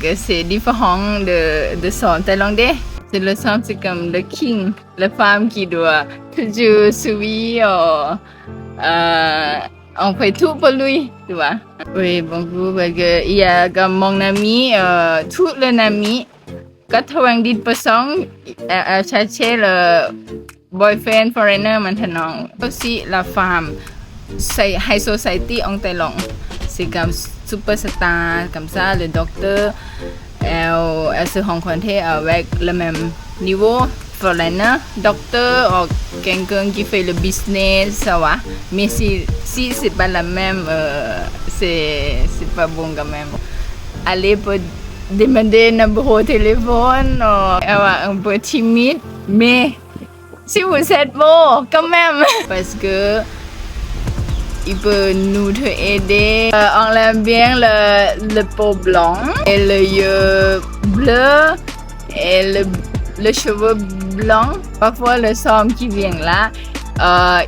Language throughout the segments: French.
que c'est différent de son thaïlandais. C'est le sens, c'est comme le king, la femme qui doit toujours suivre, on fait tout pour lui, tu vois. Oui, beaucoup, parce qu'il y a comme mon ami, tous les amis, 90% chercher le boyfriend foreigner maintenant. Aussi la femme, c'est high society en Thaïlande. C'est comme superstar, comme ça, le docteur, elle se rencontre avec le même niveau, foreigner, docteur ou quelqu'un qui fait le business, ça va. Mais si c'est pas la même, c'est pas bon quand même. Aller pour demander numéro de téléphone, elle est un peu timide, mais si vous êtes beau quand même, parce que il peut nous aider. On aime bien le peau blanc et le yeux bleu et le cheveu blanc. Parfois le homme qui vient là,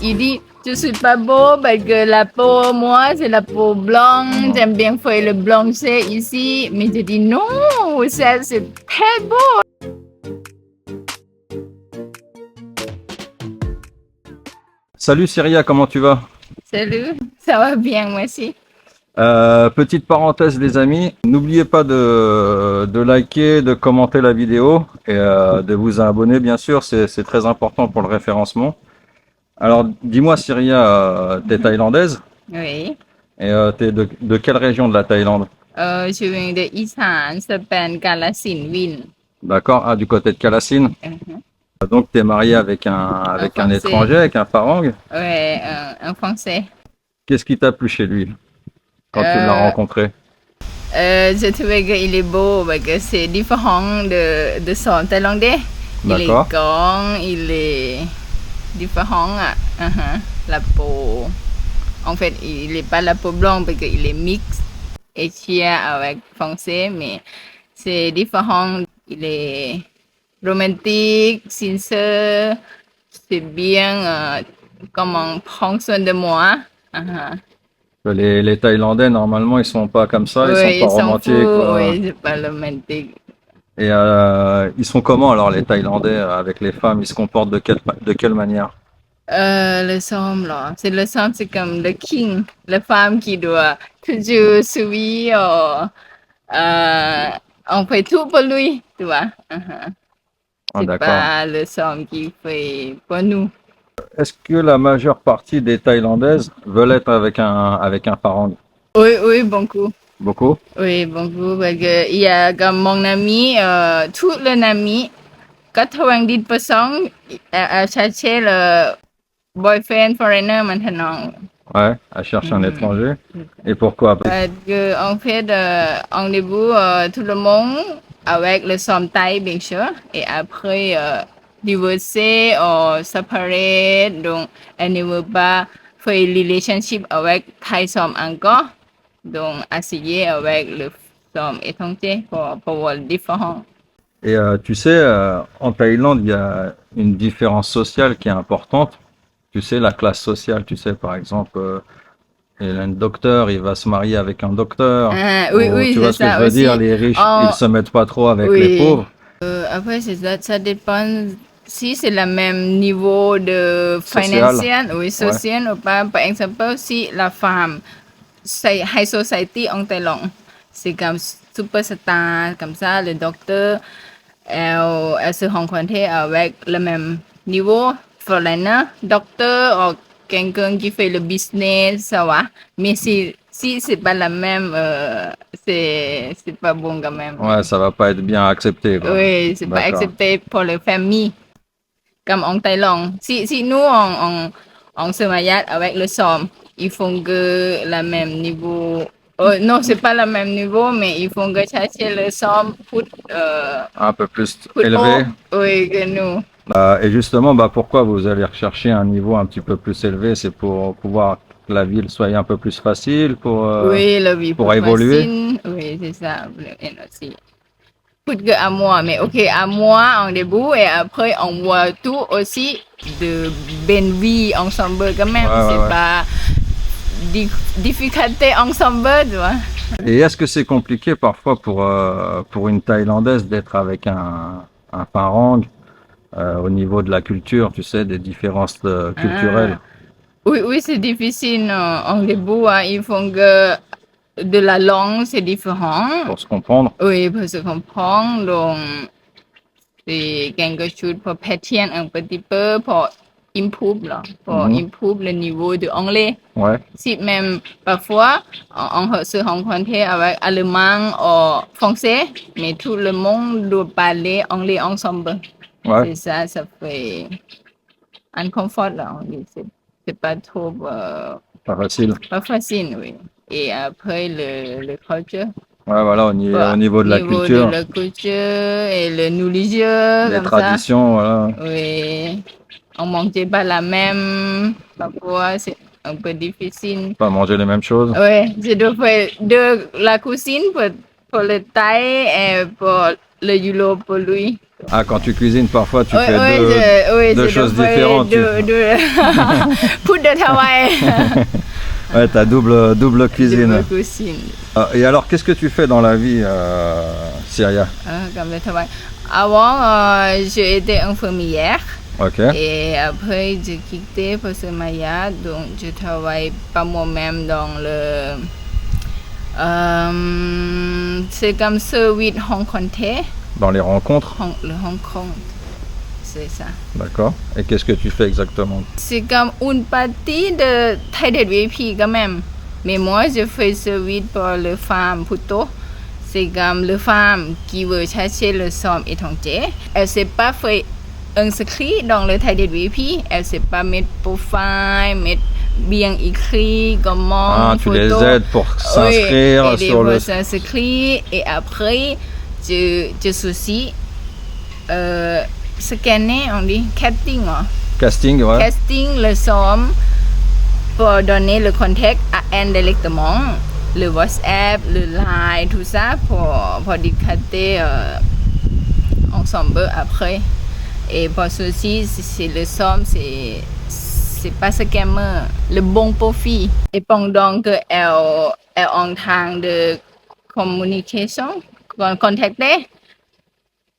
il dit je suis pas beau parce que la peau, moi c'est la peau blanche, j'aime bien faire le blanchir ici. Mais je dis non, c'est très beau. Salut Syria, comment tu vas? Salut, ça va bien, moi aussi. Petite parenthèse les amis, n'oubliez pas de liker, de commenter la vidéo et de vous abonner bien sûr, c'est très important pour le référencement. Alors dis-moi Syria, t'es thaïlandaise Oui. et t'es de quelle région de la Thaïlande? Je viens de Isan, ça s'appelle Kalasin Win. D'accord, du côté de Kalassin. Donc t'es marié avec un étranger, avec un Farang. Oui, un Français. Qu'est-ce qui t'a plu chez lui quand tu l'as rencontré? Je trouvais qu'il est beau parce que c'est différent de son thaïlandais. Il est grand, il est différent. La peau, en fait, il n'est pas la peau blanche parce qu'il est mix éthiopiien avec français, mais c'est différent. Il est romantique, sincère, c'est bien comment prendre soin de moi. Les Thaïlandais, normalement, ils sont pas comme ça, ils sont pas romantiques. Oui, c'est pas romantique. Et ils sont comment alors les Thaïlandais avec les femmes? Ils se comportent de quelle manière? Le somme là, c'est le somme, c'est comme le king, la femme qui doit toujours suivre, on fait tout pour lui, tu vois. C'est pas le somme qui fait pour nous. Est-ce que la majeure partie des Thaïlandaises veulent être avec un Farang? Oui, beaucoup. Beaucoup? Oui, beaucoup, parce qu'il y a comme mon ami, tous les amis, 90% chercher le boyfriend foreigner maintenant. Ouais, à chercher un étranger. Et pourquoi? Parce que, en fait, en début, tout le monde avec le somme thaï, bien sûr, et après, divorcé ou séparé, donc elle ne veut pas faire relationship avec Thaï somme encore, donc essayer avec le somme étranger pour voir le différent. Et tu sais, en Thaïlande, il y a une différence sociale qui est importante. Tu sais, la classe sociale, tu sais, par exemple, un docteur, il va se marier avec un docteur. Oui, tu vois ce que je veux dire, les riches, ils se mettent pas trop avec les pauvres. Après, ça dépend si c'est le même niveau de financier, social ou pas. Par exemple, si la femme, c'est high society en Thaïlande, c'est comme superstar, comme ça, le docteur, elle se rencontre avec le même niveau, foreigner, docteur ou quelqu'un qui fait le business, ça va. Mais si c'est pas la même, c'est pas bon quand même. Ouais, ça va pas être bien accepté, quoi. Oui, c'est pas accepté pour les familles. Comme en Thaïlande. Si nous, on se marie avec le somme, ils font que le même niveau. Non, c'est pas le même niveau, mais ils font que chercher le somme pour un peu plus élevé. Oui, que nous. Et justement, pourquoi vous allez rechercher un niveau un petit peu plus élevé? C'est pour pouvoir que la vie soit un peu plus facile, pour évoluer. Facile. Oui, c'est ça. Aussi. Pour que à moi, mais ok, à moi en début et après on voit tout aussi de belle vie ensemble quand même. C'est pas difficulté ensemble, tu vois. Et est-ce que c'est compliqué parfois pour une Thaïlandaise d'être avec un Pharang au niveau de la culture, tu sais, des différences culturelles? Oui, oui, c'est difficile. En début, il faut que de la langue, c'est différent. Pour se comprendre? Oui, pour se comprendre. Donc, c'est quelque chose pour pétier un petit peu, pour improve, là, pour improve le niveau de anglais. Ouais, Si même parfois, on se rencontre avec allemand ou français, mais tout le monde doit parler anglais ensemble. ouais, C'est ça, ça fait inconfort, là, on dit. C'est pas trop, pas facile. pas facile, oui. Et après, le culture. Ouais, voilà, au niveau de la Niveau culture, de la culture et le nourriture, les comme traditions, voilà. ça. Oui. On mangeait pas la même. Parfois, c'est un peu difficile. Pas manger les mêmes choses. Oui, je dois faire de la cuisine pour le Thaï et pour le Europe pour lui. Ah, quand tu cuisines, parfois, tu Oui, fais oui, deux je choses dois faire différentes. Pour de travail. Ouais, t'as double cuisine. Double cuisine. Et alors, qu'est-ce que tu fais dans la vie, Syria? Comme le travail. Avant, j'ai été infirmière. Ok. Et après, j'ai quitté pour ce mariage. Donc, je travaille pas moi-même dans le... c'est comme service rencontré. Dans les rencontres? Le rencontre. C'est ça. D'accord. Et qu'est-ce que tu fais exactement? C'est comme une partie de Thai VIP quand même. Mais moi, je fais service pour les femmes plutôt. C'est comme les femmes qui veulent chercher le somme étranger. Elle ne sait pas faire inscrit dans le Thai VIP. Elle ne sait pas mettre profil, mettre bien écrit, comment. Ah, tu les aides pour s'inscrire sur le... s'inscrire. Et après, je suis scanner, on dit casting. Casting, ouais. Casting le somme pour donner le contact à elle directement. Le WhatsApp, le Line, tout ça pour discuter ensemble après. Et pour ceci, c'est le somme, c'est pas scammer, le bon profit. Et pendant qu'elle est en train de communication, contacter,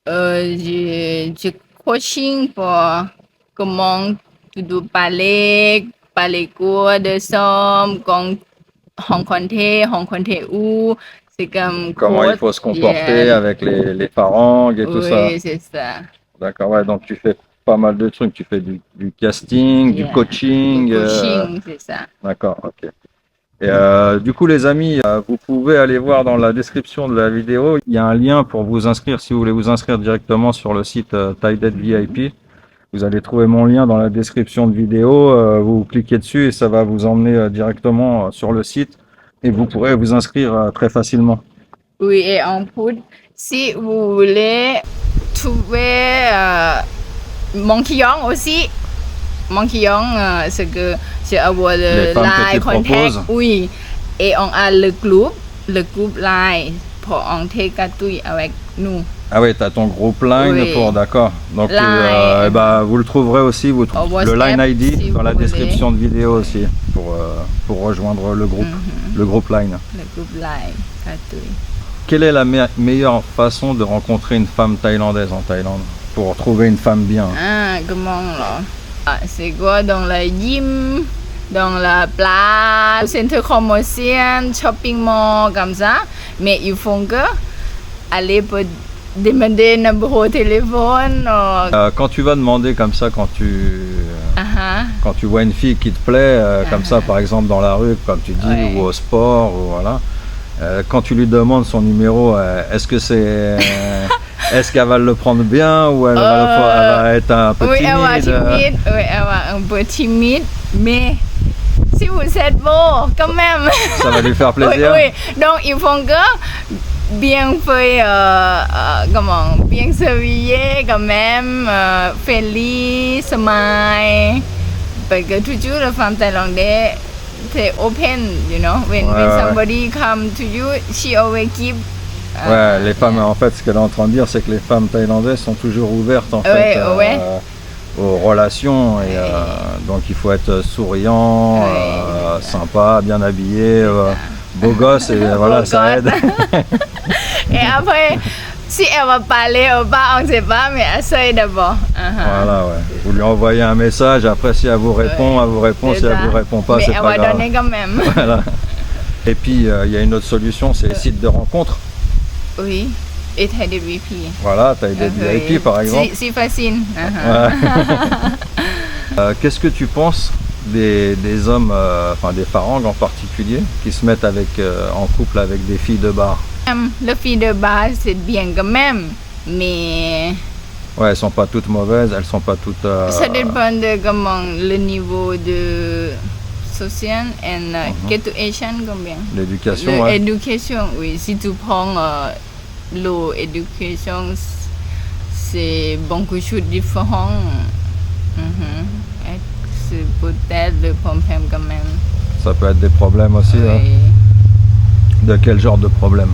je coaching pour comment tu dois parler cours de somme, rencontrer où, c'est comme Comment il faut se comporter avec les Pharangs et tout ça. Oui, c'est ça. D'accord, ouais, donc tu fais pas mal de trucs. Tu fais du casting, du coaching. Du coaching, c'est ça. D'accord, ok. Et du coup, les amis, vous pouvez aller voir dans la description de la vidéo. Il y a un lien pour vous inscrire si vous voulez vous inscrire directement sur le site ThaiDet VIP. Vous allez trouver mon lien dans la description de vidéo. Vous cliquez dessus et ça va vous emmener directement sur le site et vous pourrez vous inscrire très facilement. Oui, et en plus, si vous voulez trouver Monkey Young aussi, Monkey Young, c'est que c'est avoir le Line contact. Oui, et on a le groupe Line pour entrer Katouille avec nous. Ah oui, tu as ton groupe Line pour, d'accord. Donc vous le trouverez aussi, le Line ID si dans la description de vidéo aussi pour rejoindre le groupe, le groupe Line. Le groupe Line, Katouille. Quelle est la meilleure façon de rencontrer une femme thaïlandaise en Thaïlande pour trouver une femme bien? Comment là? C'est quoi dans la gym, dans la plage, centre commercial, shopping mall comme ça. Mais il faut que aller pour demander un numéro de téléphone. Quand tu vas demander comme ça, quand tu vois une fille qui te plaît, comme ça par exemple dans la rue, comme tu dis, ou au sport, ou voilà. Quand tu lui demandes son numéro, est-ce qu'elle va le prendre bien ou elle va être un peu timide? Elle va un peu timide, mais si vous êtes beau, quand même. Ça va lui faire plaisir. Oui. Donc il faut que bien fait, bien s'habiller quand même, friendly, smile. Parce que toujours les femmes thaïlandaises, c'est open, you know. When somebody come to you, she always give. Les femmes, en fait, ce qu'elle est en train de dire, c'est que les femmes thaïlandaises sont toujours ouvertes, en fait, aux relations. Et donc, il faut être souriant, sympa, bien habillé, beau gosse et voilà, Beau ça gosse. aide. Et après, si elle va parler ou pas, on ne sait pas, mais elle sait d'abord. Voilà, ouais. Vous lui envoyez un message, après si elle vous répond, Ouais, elle vous répond, c'est si elle ça. vous répond pas, Mais c'est elle pas va grave. donner quand même. Voilà. Et puis il y a une autre solution, c'est les sites de rencontres. Oui, et t'as des VIP. Voilà, tu as des VIP par exemple. C'est facile. Ouais. Qu'est-ce que tu penses des hommes, enfin des farangs en particulier, qui se mettent en couple avec des filles de bar? Le fille de base, c'est bien quand même. Mais Ouais, elles sont pas toutes mauvaises, elles sont pas toutes. ça dépend de comment le niveau de social et education combien. L'éducation, ouais. L'éducation, oui. Si tu prends l'éducation, c'est beaucoup de choses différentes. Et c'est peut-être le problème quand même. Ça peut être des problèmes aussi. Hein. Oui. De quel genre de problème?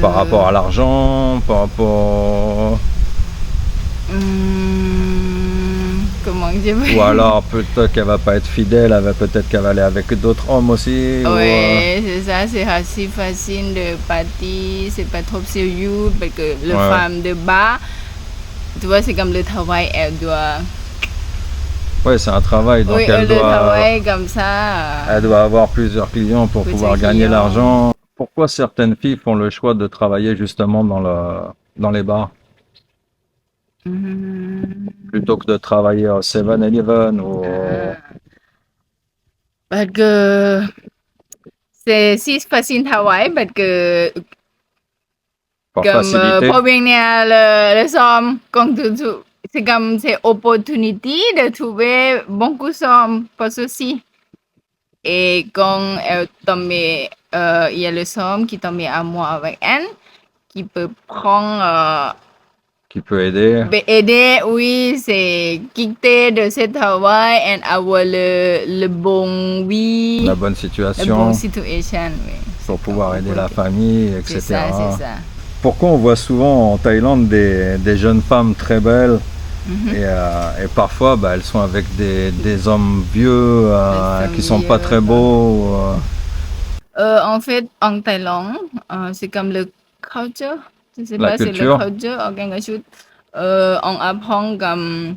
Par rapport à l'argent, par rapport. Comment dire? Ou alors peut-être qu'elle va pas être fidèle, peut-être qu'elle va aller avec d'autres hommes aussi. Oui, c'est ça, c'est assez facile de partir, c'est pas trop sérieux parce que la femme de bas, tu vois, c'est comme le travail, elle doit. Oui, c'est un travail, donc oui, elle le doit. travail comme ça. Elle doit avoir plusieurs clients pour pouvoir gagner l'argent. Pourquoi certaines filles font le choix de travailler justement dans les bars? Plutôt que de travailler au 7-Eleven ou. Parce que c'est si facile travail parce que Par comme facilité. pour venir le somme, quand c'est comme c'est opportunité de trouver beaucoup de sommes pour ceci. Et quand elle tombe, il y a le somme qui tombe amour avec elle, qui peut prendre. Qui peut aider. Aider, oui, c'est quitter de ce travail et avoir le bon vie. La bonne situation. La bonne situation, oui. Pour pouvoir aider la famille, etc. C'est ça, c'est ça. Pourquoi on voit souvent en Thaïlande des jeunes femmes très belles et parfois elles sont avec des hommes vieux qui sont pas très beaux. En fait, en Thaïlande, c'est comme le culture. Je sais pas, c'est le culture en quelque chose. On apprend comme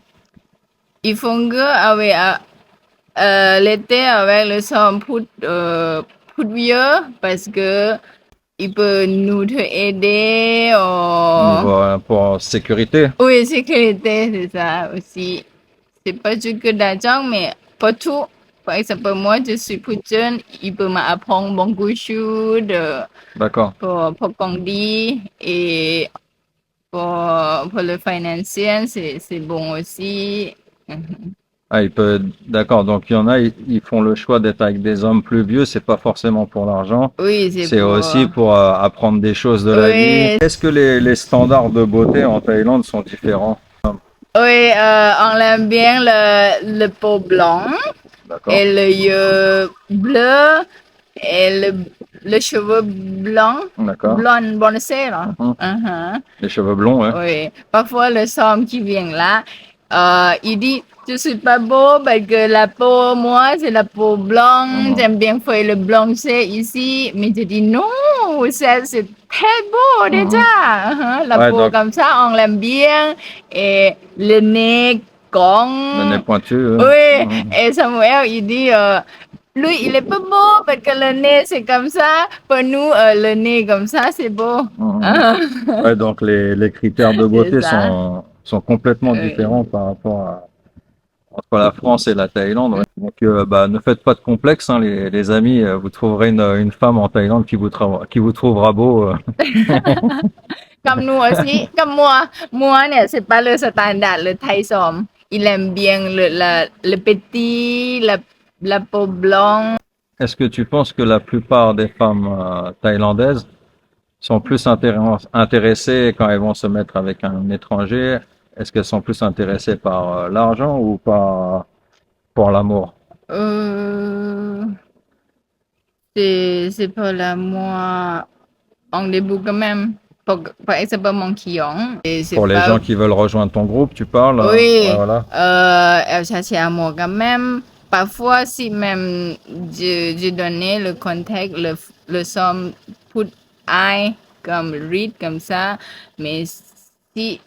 il faut que avec l'été avec le somme pour vieux parce que il peut nous aider pour sécurité. Oui, sécurité, c'est ça aussi. C'est pas juste que d'argent, mais pour tout. Par exemple, moi, je suis plus jeune, il peut m'apprendre beaucoup de choses D'accord. pour conduire et pour le financier, c'est bon aussi. Ah, d'accord. Donc il y en a, ils font le choix d'être avec des hommes plus vieux. C'est pas forcément pour l'argent. Oui, c'est aussi pour apprendre des choses de la vie. Est-ce que les standards de beauté en Thaïlande sont différents? Oui, on aime bien le peau blanc et le yeux bleu et le cheveu blanc. Blonde, boncé, là. Les cheveux blonds, ouais. Oui. Parfois, le somme qui vient là, il dit, je suis pas beau parce que la peau, moi, c'est la peau blanche. J'aime bien faire le blanchir ici. Mais je dis non, c'est très beau déjà. La peau comme ça, on l'aime bien. Et le nez con. Le nez pointu. Oui. Et Samuel, il dit, lui, il est pas beau parce que le nez, c'est comme ça. Pour nous, le nez comme ça, c'est beau. Ouais, donc les critères de beauté sont complètement différents par rapport entre la France et la Thaïlande. Ouais. Donc, ne faites pas de complexe, hein, les amis. Vous trouverez une femme en Thaïlande qui vous trouvera beau. Comme nous aussi, comme moi. Moi, c'est pas le standard, le Thaï somme. Il aime bien le petit, la peau blanche. Est-ce que tu penses que la plupart des femmes thaïlandaises sont plus intéressées quand elles vont se mettre avec un étranger? Est-ce qu'elles sont plus intéressées par l'argent ou pour l'amour? C'est pour l'amour. On début quand même. Par exemple, mon client. Pour les gens qui veulent rejoindre ton groupe, tu parles? Oui. Elle cherche amour quand même. Parfois, si même je donnais le contexte, le somme put I comme read comme ça, mais si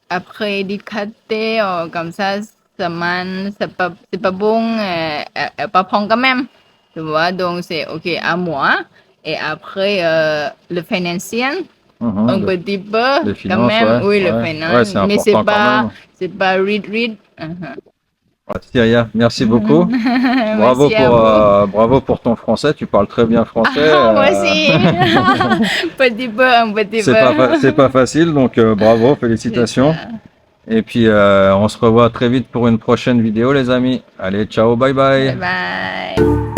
après d'écouter comme ça man, c'est pas bon, elle pas prendre quand même. Tu vois, donc c'est OK à moi. Et après, le financier, un Le- petit peu, les quand finances, même, ouais, oui, le ouais, ouais, finance, c'est mais important quand même. c'est pas read. Ouais, Cyria, merci beaucoup. Merci à vous. Bravo pour ton français. Tu parles très bien français. Ah, moi aussi. Petit peu, un petit C'est pas peu. facile, donc bravo, C'est félicitations. ça. Et puis on se revoit très vite pour une prochaine vidéo, les amis. Allez, ciao, bye Bye bye. bye.